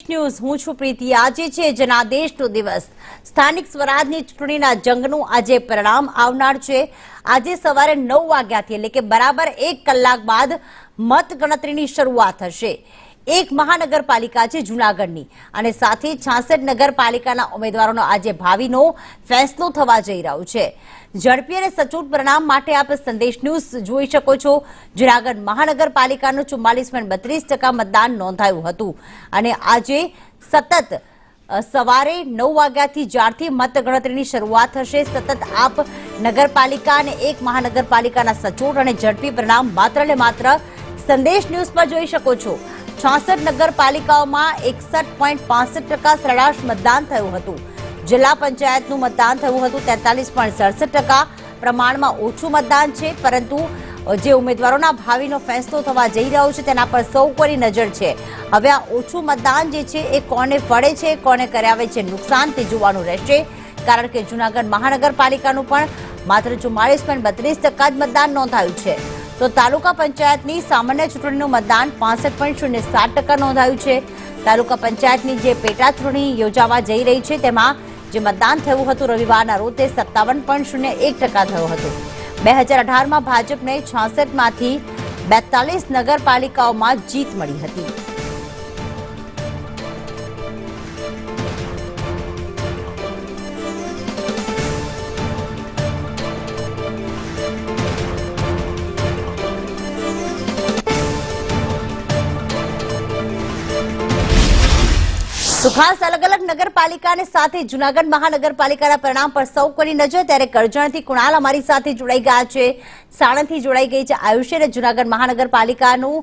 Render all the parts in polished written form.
News હું છું પ્રીતિ। આજે છે જનાદેશનો દિવસ। સ્થાનિક સ્વરાજની ચૂંટણીના જંગનું આજે પરિણામ આવનાર છે। આજે સવારે 9 વાગ્યાથી એટલે કે બરાબર 1 કલાક બાદ મતગણતરીની શરૂઆત થશે। એક મહાનગરપાલિકા છે જૂનાગઢની અને સાથે 66 નગરપાલિકાના ઉમેદવારોનો આજે ભાવિનો ફેસલો થવા જઈ રહ્યો છે। ઝડપી અને સચોટ પરિણામ માટે આપ સંદેશ ન્યૂઝ જોઈ શકો છો। જૂનાગઢ મહાનગરપાલિકાનું 44.32% મતદાન નોંધાયું હતું અને આજે સતત સવારે 9 વાગ્યાથી જ્યારથી મતગણતરીની શરૂઆત થશે સતત આપ નગરપાલિકા અને એક મહાનગરપાલિકાના સચોટ અને ઝડપી પરિણામ માત્ર ને માત્ર સંદેશ ન્યૂઝ પર જોઈ શકો છો। 66 નગરપાલિકાઓમાં 61.65% સરેરાશ મતદાન થયું હતું। જિલ્લા પંચાયતનું મતદાન થયું હતું 43.67%। પ્રમાણમાં ઓછું મતદાન છે, પરંતુ જે ઉમેદવારોના ભાવિનો ફેસલો થવા જઈ રહ્યો છે તેના પર સૌ કોઈની નજર છે। હવે આ ઓછું મતદાન જે છે એ કોને ફળે છે, કોને કરાવે છે નુકસાન તે જોવાનું રહેશે, કારણ કે જૂનાગઢ મહાનગરપાલિકાનું પણ માત્ર 44.32% જ મતદાન નોંધાયું છે। તો તાલુકા પંચાયતની સામાન્ય ચૂંટણીનું મતદાન 65.07% નોંધાયું છે। તાલુકા પંચાયતની જે પેટા ચૂંટણી યોજાવા જઈ રહી છે તેમાં જે મતદાન થયું હતું રવિવારના રોજ તે 57.01% થયું હતું। 2018માં ભાજપને 66માંથી 42 નગરપાલિકાઓમાં જીત મળી હતી। ખાસ અલગ અલગ નગરપાલિકા અને સાથે જૂનાગઢ મહાનગરપાલિકાના પરિણામ પર સૌ કોઈની નજર। ત્યારે કરજણથી કુણાલ અમારી સાથે જોડાઈ ગયા છે, સાણંદથી જોડાઈ ગઈ છે આયુષી, અને જૂનાગઢ મહાનગરપાલિકાનું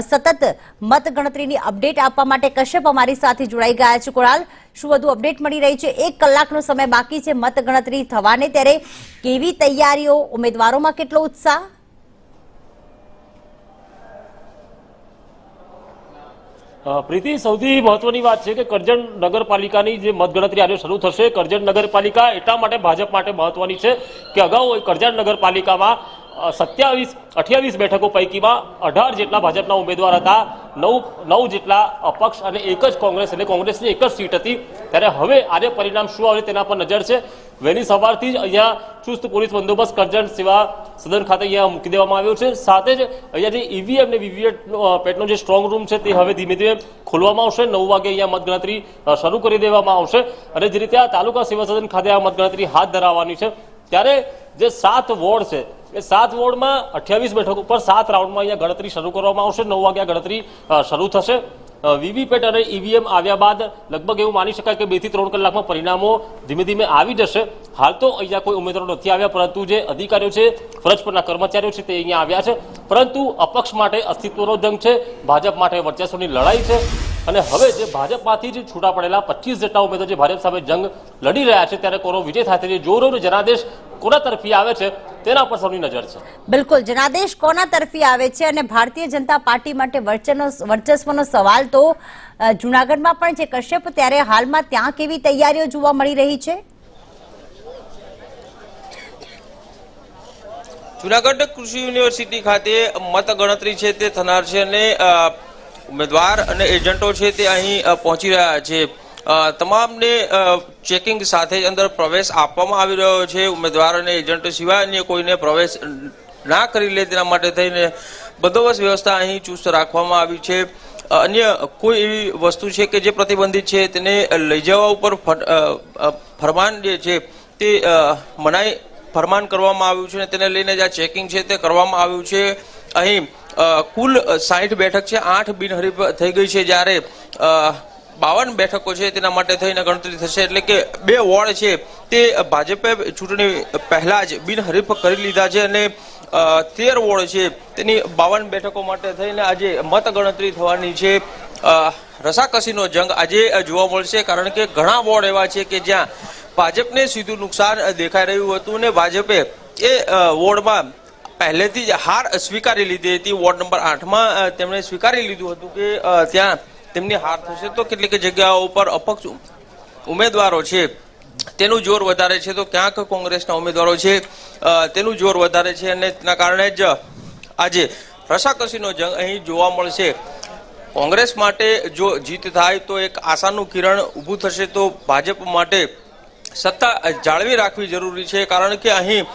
સતત મતગણતરીની અપડેટ આપવા માટે કશ્યપ અમારી સાથે જોડાઈ ગયા છે। કુણાલ, શું વધુ અપડેટ મળી રહી છે? 1 કલાકનો સમય બાકી છે મતગણતરી થવાને, ત્યારે કેવી તૈયારીઓ, ઉમેદવારોમાં કેટલો ઉત્સાહ? પ્રીતિ, સૌથી મહત્વની વાત છે કે કરજણ નગરપાલિકાની જે મતગણતરી આજે શરૂ થશે, કરજણ નગરપાલિકા એટલા માટે ભાજપ માટે મહત્વની છે કે અગાઉ કરજણ નગરપાલિકામાં 28 બેઠકો પૈકીમાં 18 જેટલા ભાજપના ઉમેદવાર હતા, 9 જેટલા અપક્ષ અને એક જ કોંગ્રેસ, એટલે કોંગ્રેસની એક જ સીટ હતી। ત્યારે હવે આજે પરિણામ શું આવે તેના પર નજર છે। વહેલી સવારથી જ અહીંયા ચુસ્ત પોલીસ બંદોબસ્ત કરજણ સેવા સદન ખાતે અહીંયા મૂકી દેવામાં આવ્યો છે। સાથે જ અહીંયા જે ઈવીએમ અને વીવીપેટનો જે સ્ટ્રોંગ રૂમ છે તે હવે ધીમે ધીમે ખોલવામાં આવશે। 9 વાગે અહીંયા મતગણતરી શરૂ કરી દેવામાં આવશે અને જે રીતે આ તાલુકા સેવા સદન ખાતે આ મતગણતરી હાથ ધરાવવાની છે, ત્યારે જે 7 વોર્ડ છે એ 7 વોર્ડમાં 28 બેઠકો પર 7 રાઉન્ડમાં અહીંયા ગણતરી શરૂ કરવામાં આવશે। 9 વાગ્યા ગણતરી શરૂ થશે। વીવીપેટ અને ઈવીએમ આવ્યા બાદ લગભગ એવું માની શકાય કે 2 થી 3 કલાકમાં પરિણામો ધીમે ધીમે આવી જશે। હાલ તો અહીંયા કોઈ ઉમેદવારો નથી આવ્યા, પરંતુ જે અધિકારીઓ છે, ફરજ પરના કર્મચારીઓ છે તે અહીંયા આવ્યા છે। પરંતુ અપક્ષ માટે અસ્તિત્વનો જંગ છે, ભાજપ માટે વર્ચસ્વની લડાઈ છે અને હવે જે ભાજપમાંથી જ છૂટા પડેલા 25 જેટલા ઉમેદવાર જે ભાજપ સામે જંગ લડી રહ્યા છે, ત્યારે કોનો વિજય થાય છે, જોરો જનાદેશ કોના તરફી આવે છે તેના પર સૌની નજર છે। બિલકુલ, જનાદેશ કોના તરફી આવે છે અને ભારતીય જનતા પાર્ટી માટે વર્ચસ્વનો સવાલ તો જૂનાગઢમાં પણ છે કશ્યપ, ત્યારે હાલમાં ત્યાં કેવી તૈયારીઓ જોવા મળી રહી છે? જૂનાગઢ કૃષિ યુનિવર્સિટી ખાતે મતગણતરી છે તે થનાર છે અને ઉમેદવાર અને એજન્ટો છે તે અહીં પહોંચી રહ્યા છે। તમામને ચેકિંગ સાથે જ અંદર પ્રવેશ આપવામાં આવી રહ્યો છે। ઉમેદવાર અને એજન્ટ સિવાય અન્ય કોઈને પ્રવેશ ના કરી લે તેના માટે થઈને બંદોબસ્ત વ્યવસ્થા અહીં ચુસ્ત રાખવામાં આવી છે। અન્ય કોઈ એવી વસ્તુ છે કે જે પ્રતિબંધિત છે તેને લઈ જવા ઉપર ફરમાન જે છે તે મનાઈ ફરમાન કરવામાં આવ્યું છે અને તેને લઈને જે ચેકિંગ છે તે કરવામાં આવ્યું છે। અહીં કુલ 60 બેઠક છે, 8 બિનહરીફ થઈ ગઈ છે, જ્યારે 52 બેઠકો છે તેના માટે થઈને ગણતરી થશે। એટલે કે 2 વોર્ડ છે તે ભાજપે ચૂંટણી પહેલા જ બિનહરીફ કરી લીધા છે અને 13 વોર્ડ છે તેની 52 બેઠકો માટે થઈને આજે મતગણતરી થવાની છે। રસાકસીનો જંગ આજે જોવા મળશે, કારણ કે ઘણા વોર્ડ એવા છે કે જ્યાં ભાજપને સીધું નુકસાન દેખાઈ રહ્યું હતું અને ભાજપે એ વોર્ડમાં પહેલેથી જ હાર સ્વીકારી લીધી હતી। વોર્ડ નંબર 8માં તેમણે સ્વીકારી લીધું હતું કે ત્યાં તેમની હાર થશે, તો કેટલીક જગ્યાઓ ઉપર અપક્ષ ઉમેદવારો છે તેનું જોર વધારે છે, તો ક્યાંક કોંગ્રેસના ઉમેદવારો છે તેનું જોર વધારે છે અને તેના કારણે જ આજે રસાકસીનો જંગ અહીં જોવા મળશે। કોંગ્રેસ માટે જો જીત થાય તો એક આશાનું કિરણ ઊભું થશે, તો ભાજપ માટે સત્તા જાળવી રાખવી જરૂરી છે, કારણ કે અહીં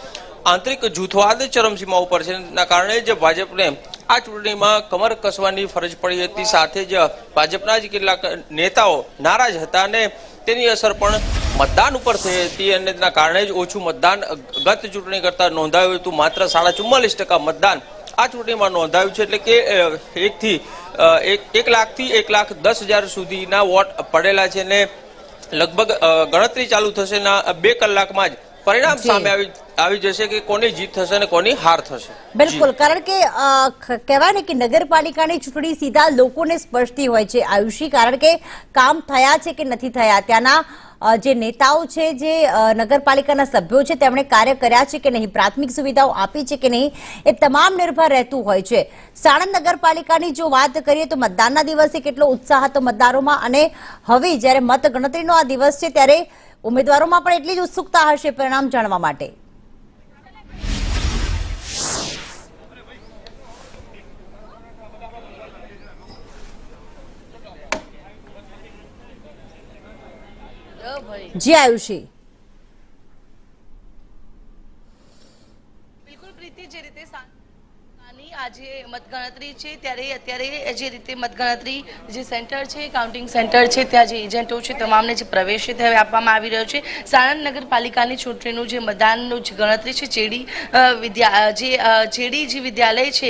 આંતરિક જૂથવાદ ચરમસીમા ઉપર છે. એના કારણે જ ભાજપને આ ચૂંટણીમાં કમર કસવાની ફરજ પડી હતી. સાથે જ ભાજપના જ કેટલાક નેતાઓ નારાજ હતા અને તેની અસર પણ મતદાન ઉપર થઈ હતી અને તેના કારણે જ ઓછું મતદાન ગત ચૂંટણી કરતા નોંધાયું હતું. માત્ર 44.5% મતદાન આ ચૂંટણીમાં નોંધાયું છે. એટલે કે 1 લાખથી 1,10,000 સુધીના વોટ પડેલા છે અને લગભગ ગણતરી ચાલુ થશે ના 2 કલાકમાં જ પરિણામ સામે આવી જશે કે કોની જીત થશે અને કોની હાર થશે. બિલકુલ, કારણ કે કહેવાય ને કે નગરપાલિકાની ચૂંટણી સીધા લોકોને સ્પર્શતી હોય છે આયુષી, કારણ કે કામ થયા છે કે નથી થયા, ત્યાંના જે નેતાઓ છે, જે નગરપાલિકાના સભ્યો છે, તેમણે કાર્ય કર્યા છે કે નહીં, પ્રાથમિક સુવિધાઓ આપી છે કે નહીં, એ તમામ નિર્ભર રહેતું હોય છે. સાણંદ નગરપાલિકાની જો વાત કરીએ તો મતદાનના દિવસે કેટલો ઉત્સાહ હતો મતદારોમાં, અને હવે જ્યારે મતગણતરીનો આ દિવસ છે ત્યારે ઉમેદવારોમાં પણ એટલી જ ઉત્સુકતા હશે પરિણામ જાણવા માટે. જી આયુષી. બિલકુલ પ્રીતિ, જે રીતે આજે મતગણતરી છે ત્યારે અત્યારે જે રીતે મતગણતરી જે સેન્ટર છે, કાઉન્ટિંગ સેન્ટર છે, ત્યાં જે એજન્ટો છે તમામને જે પ્રવેશ છે હવે આપવામાં આવી રહ્યો છે. સાણંદ નગરપાલિકાની ચૂંટણીનું જે મતદાનનું જે ગણતરી છે, જેડી જે વિદ્યાલય છે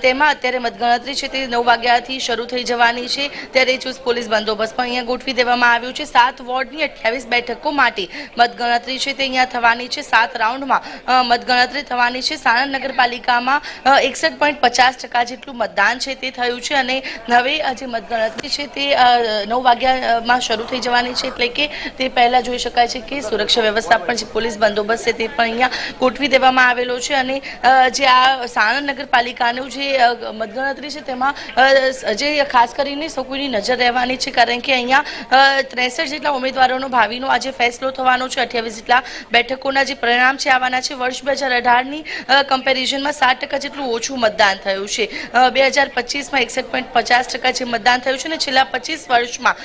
તેમાં અત્યારે મતગણતરી છે તે 9 વાગ્યાથી શરૂ થઈ જવાની છે. ત્યારે ચુસ્ત પોલીસ બંદોબસ્ત પણ અહીંયા ગોઠવી દેવામાં આવ્યું છે. 7 વોર્ડની 28 બેઠકો માટે મતગણતરી છે તે અહીંયા થવાની છે. 7 રાઉન્ડમાં મતગણતરી થવાની છે. સાણંદ નગરપાલિકામાં 61.50% જેટલું મતદાન છે તે થયું છે અને હવે જે મતગણતરી છે તે 9 વાગ્યામાં શરૂ થઈ જવાની છે. એટલે કે તે પહેલા જોઈ શકાય છે કે સુરક્ષા વ્યવસ્થા પણ જે પોલીસ બંદોબસ્ત છે તે પણ અહીંયા ગોઠવી દેવામાં આવેલો છે. અને જે આ સાણંદ નગરપાલિકાનું જે મતગણતરી છે તેમાં જે ખાસ કરીને સૌ કોઈની નજર રહેવાની છે, કારણ કે અહીંયા 63 જેટલા ઉમેદવારોનો ભાવિનો આજે ફેસલો થવાનો છે. 28 જેટલા બેઠકોના જે પરિણામ છે આવવાના છે. વર્ષ 2018ની કમ્પેરિઝનમાં 60% જેટલું ઓછું મતદાન થયું છે. 2025માં 61.50% જે મતદાન થયું છે અને છેલ્લા 25 વર્ષમાં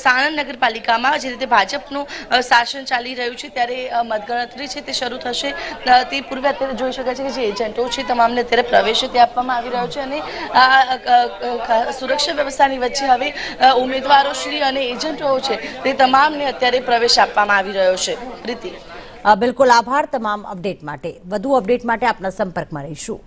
સાણંદ નગરપાલિકામાં જે રીતે ભાજપનું શાસન ચાલી રહ્યું છે ત્યારે મતગણતરી છે તે શરૂ થશે. તે પૂર્વે અત્યારે જોઈ શકાય છે કે જે એજન્ટો છે તમામને અત્યારે પ્રવેશ તે આપવામાં આવી રહ્યો છે અને સુરક્ષા વ્યવસ્થાની વચ્ચે હવે ઉમેદવારો શ્રી અને એજન્ટો છે તે તમામને અત્યારે પ્રવેશ આપવામાં આવી રહ્યો છે. પ્રીતિ, બિલકુલ આભાર તમામ અપડેટ માટે. વધુ અપડેટ માટે આપના સંપર્કમાં રહીશું.